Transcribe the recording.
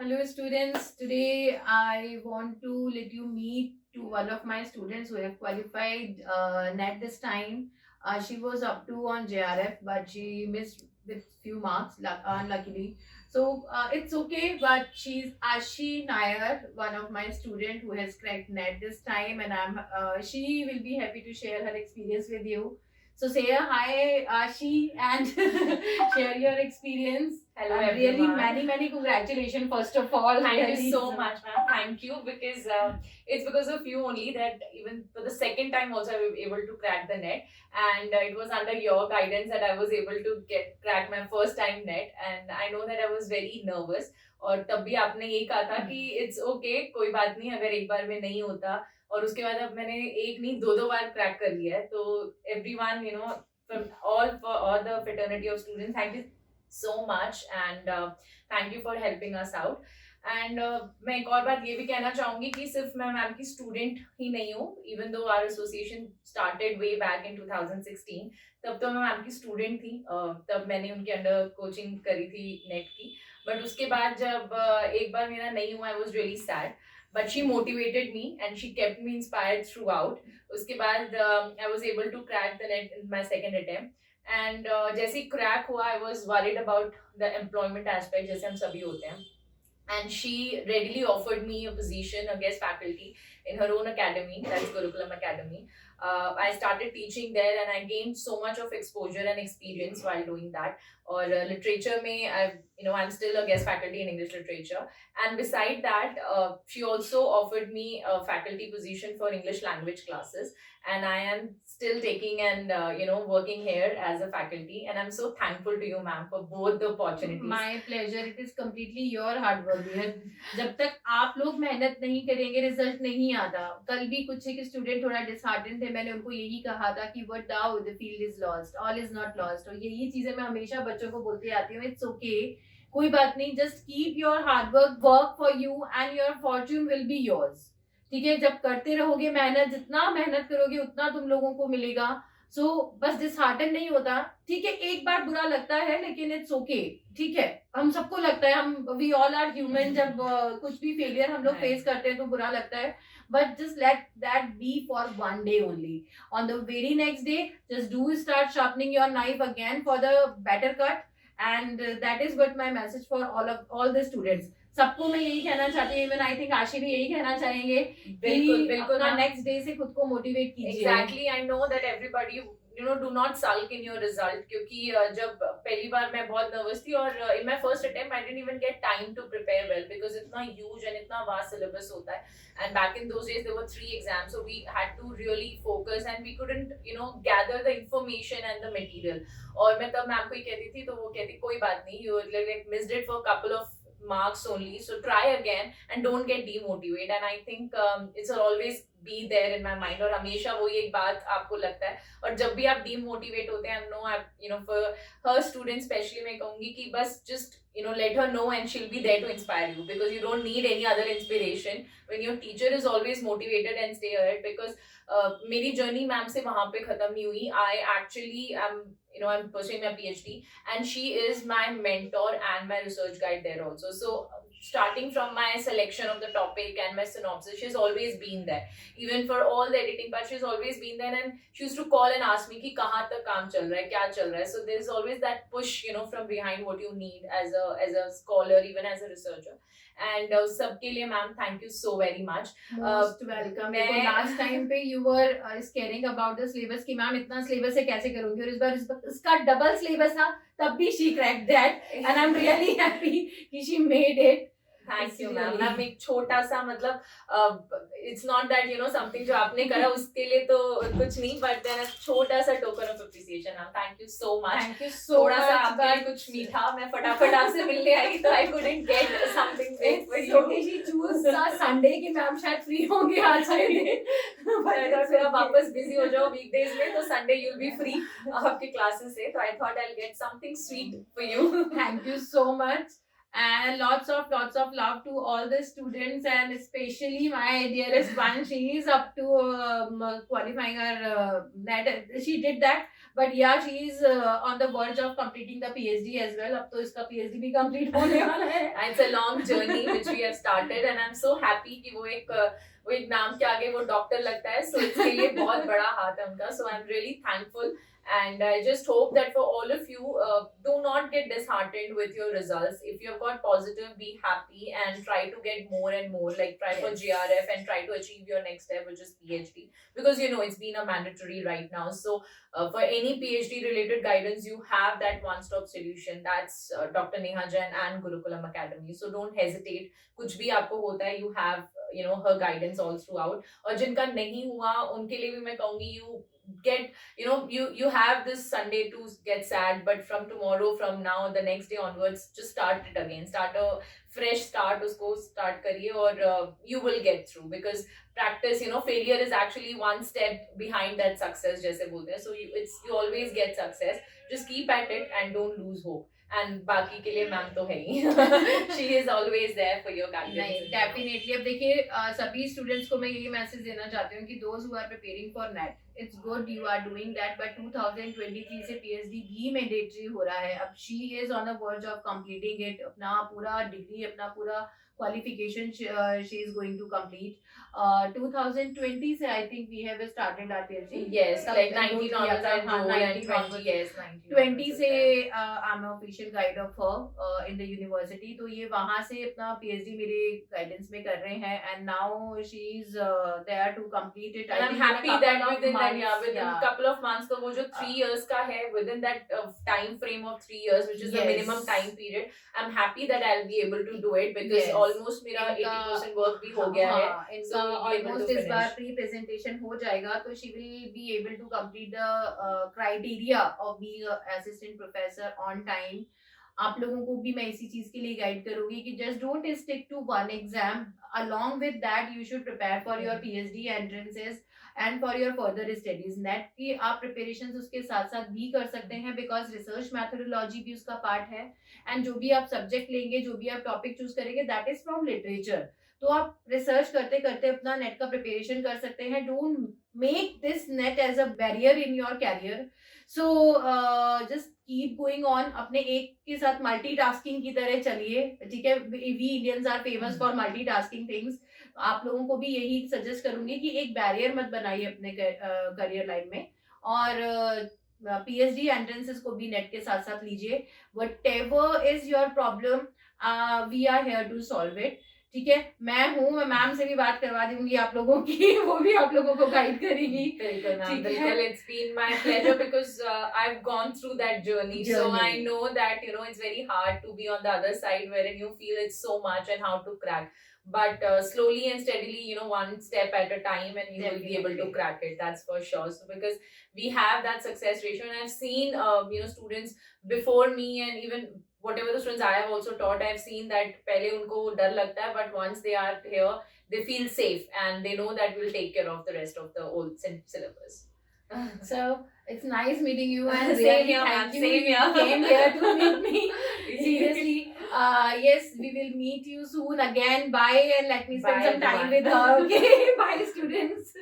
Hello students, today I want to let you meet to one of my students who have qualified NET this time. She was up to on JRF but she missed with few marks unluckily. So it's okay, but she's Ashi Nair, one of my student who has cracked NET this time, and she will be happy to share her experience with you. So say a hi, Ashi, and share your experience. Hello, And really, everyone. many congratulations first of all. Thank Really. you so much, ma'am. Thank you because it's because of you only that even for the second time also I was able to crack the net, and it was under your guidance that I was able to get crack my first time net, and I know that I was very nervous. और तब भी आपने यही कहा था कि it's okay कोई बात नहीं अगर एक बार में नहीं होता और उसके बाद अब मैंने एक नहीं दो दो बार क्रैक कर लिया है तो everyone from all for all the fraternity of students thank you so much and thank you for helping us out and मैं एक और बात ये भी कहना चाहूंगी कि सिर्फ मैं मैम की स्टूडेंट ही नहीं हूँ even though our association started way back in 2016 तब तो मैं मैम की स्टूडेंट थी तब मैंने उनके अंडर कोचिंग करी थी नेट की बट उसके बाद जब एक बार मेरा नहीं हुआ I was really sad but she motivated me and she kept me inspired throughout. उसके बाद I was able to crack the net in my second attempt. And जैसे क्रैक हुआ I was worried about the employment aspect जैसे हम सभी होते हैं and she readily offered me a position, a guest faculty in her own academy, that's Gurukulam Academy. I started teaching there and I gained so much of exposure and experience while doing that. Or literature mein, I'm still a guest faculty in English literature. And beside that, she also offered me a faculty position for English language classes. And I am still taking and working here as a faculty. And I'm so thankful to you, ma'am, for both the opportunities. My pleasure. It is completely your hard work. dear. जब तक आप लोग मेहनत नहीं करेंगे result नहीं आता. कल भी कुछ एक स्टूडेंट थोड़ा डिसहार्टेंड थे, मैंने उनको यही कहा था कि what now the field is lost, all is not lost. और यही चीजें मैं हमेशा बच्चों को बोलती आती हूँ. इट्स ओके, कोई बात नहीं. Just keep your hard work, work for you and your Fortune will be yours. ठीक है, जब करते रहोगे मेहनत, जितना मेहनत करोगे उतना तुम लोगों को मिलेगा. सो बस डिसहार्टन नहीं होता. ठीक है, एक बार बुरा लगता है लेकिन इट्स ओके. ठीक है, हम सबको लगता है, हम वी ऑल आर ह्यूमन. जब कुछ भी फेलियर हम लोग फेस करते हैं तो बुरा लगता है. But just let that be for one day only. On the very next day, just do start sharpening your knife again for the better cut. And that is what my message for all the students. सबको मैं यही कहना चाहती हूँ. Even I think आशी भी यही कहना चाहेंगे कि अपना नेक्स्ट डे से खुद को मोटिवेट कीजिए. Exactly, I know that everybody do not sulk in your result क्योंकि जब पहली बार मैं बहुत नर्वस थी और in my first attempt I didn't even get time to prepare well because इतना ह्यूज एंड इतना वास्ट सिलेबस होता है and back in those days there were 3 exams so we had to really focus and we couldn't gather the information and the material. और मैं तब ma'am को ही कहती थी तो वो कहती कोई बात नहीं, you like missed it for couple of marks only, so try again and don't get demotivated. And I think it's always be there in my mind और हमेशा वो एक बात आपको लगता है. और जब भी आप demotivate होते हैं, for her students especially मैं कहूँगी कि बस just let her know and she'll be there to inspire you because you don't need any other inspiration when your teacher is always motivated and stay ahead. Because मेरी journey ma'am से वहाँ पे खत्म नहीं हुई. I actually am I'm pursuing my PhD and she is my mentor and my research guide there also. So starting from my selection of the topic and my synopsis, she's always been there. Even for all the editing part, she's always been there and she used to call and ask me कि कहाँ तक काम चल रहा है, क्या चल रहा है. So there's always that push, from behind what you need as a scholar, even as a researcher. And सबके लिए ma'am thank you so very much. Most welcome. देखो last time पे you were scaring about the syllabus कि ma'am इतना syllabus है कैसे करूँगी, और इस बार इसका double syllabus था तब भी she cracked that and I'm really happy कि she made it. Thank you ma'am. Ma'am एक छोटा सा मतलब इट्स नॉट दैट समथिंग जो आपने करा उसके लिए तो कुछ नहीं बट देन छोटा सा token of appreciation ma'am. Thank you so much. Thank you so थोड़ा सा आपके लिए कुछ मीठा मैं फटाफट आपसे मिलने आई तो I couldn't get something big for you. She choose Sunday की मैम शायद फ्री होंगे आज के दिन बट फिर आप वापस बिजी हो जाओ वीकडेज में तो Sunday you will be free आपके क्लासेस से. तो I thought I will get something sweet for you. Thank you so much. and lots of love to all the students, and especially my dearest one. She is up to qualifying her net. She did that, but yeah, she is on the verge of completing the PhD as well. अब तो इसका PhD भी complete होने वाला है. And it's a long journey which we have started, and I'm so happy कि वो एक नाम के आगे वो डॉक्टर लगता है, so इसके लिए बहुत बड़ा हाथ है उनका. So I'm really thankful. And I just hope that for all of you, do not get disheartened with your results. If you've got positive, be happy and try to get more and more. Like try for GRF and try to achieve your next step, which is PhD. Because you know it's been a mandatory right now. So for any PhD related guidance, you have that one-stop solution. That's Dr. Neha Jain and Gurukulam Academy. So don't hesitate. कुछ भी आपको होता है, you have her guidance all throughout. और जिनका नहीं हुआ उनके लिए भी मैं कहूँगी you have this Sunday to get sad, but from tomorrow, from now, the next day onwards, just start it again. Start a fresh start. उसको start करिए और you will get through, because practice, failure is actually one step behind that success जैसे बोलते हैं. So you always get success. Just keep at it and don't lose hope. And बाकी के लिए ma'am तो है ही. She is always there for your guidance. नहीं, definitely. अब देखिए सभी स्टूडेंट्स को मैं यही मैसेज देना चाहती हूँ कि those who are preparing for NET, it's good you are doing that, but 2023 से PhD भी mandatory हो रहा है. अब she is on the verge of completing it. अपना पूरा डिग्री, अपना पूरा qualification she is going to complete. 2020 से I think we have started our PhD. Yes, like 19 onwards I enrolled, and 20 yes, 20 से I'm an official guide of her in the university. तो ये वहाँ से अपना PhD मेरे guidance में कर रहे हैं, and now she is there to complete it. And I'm happy that within a couple of months, तो वो जो 3 years का है, within that time frame of 3 years, which is the minimum time period, I'm happy that I'll be able to do it, because almost मेरा 80% work भी हो गया है. इनका almost इस बार प्री प्रेजेंटेशन हो जाएगा, तो she will be able to complete the criteria of being a assistant professor on time. आप लोगों को भी मैं इसी चीज के लिए गाइड करूंगी कि just don't stick to one exam. Along with that, you should prepare for your PhD entrances and for your further studies. Net की आप प्रिपरेशन उसके साथ साथ भी कर सकते हैं, बिकॉज रिसर्च मैथोडोलॉजी भी उसका पार्ट है. एंड जो भी आप सब्जेक्ट लेंगे, जो भी आप टॉपिक चूज करेंगे, दैट इज फ्रॉम लिटरेचर. तो आप रिसर्च करते करते अपना नेट का प्रिपरेशन कर सकते हैं. Don't make this NET as a barrier in your career. So just keep going on. अपने एक के साथ मल्टीटास्किंग की तरह चलिए, ठीक है. We Indians are famous for multitasking things. आप लोगों को भी यही सजेस्ट करूंगी कि एक बैरियर मत बनाइए अपने करियर लाइन में, और PhD एंट्रेंसेस को भी नेट के साथ साथ लीजिए. Whatever is your problem, we are here to solve it. ठीक है, मैं हूँ, मैं मैम से भी बात करवा दूंगी आप लोगों की, वो भी आप लोगों को गाइड करेगी. बिल्कुल. It's been my pleasure, because I've gone through that journey. So I know that it's very hard to be on the other side wherein you feel it's so much and how to crack. But slowly and steadily, one step at a time, and you will be able to crack it. That's for sure. So because we have that success ratio, and I've seen students before me, and even whatever the students I have also taught, I've seen that पहले उनको डर लगता है, but once they are here, they feel safe and they know that we'll take care of the rest of the whole syllabus. So it's nice meeting you, and Same really here, thank ma'am. you. Same here. You came here to meet me. Seriously. Yes, we will meet you soon again. Bye, and let me spend Bye, some time everyone. with her. Okay, bye, students.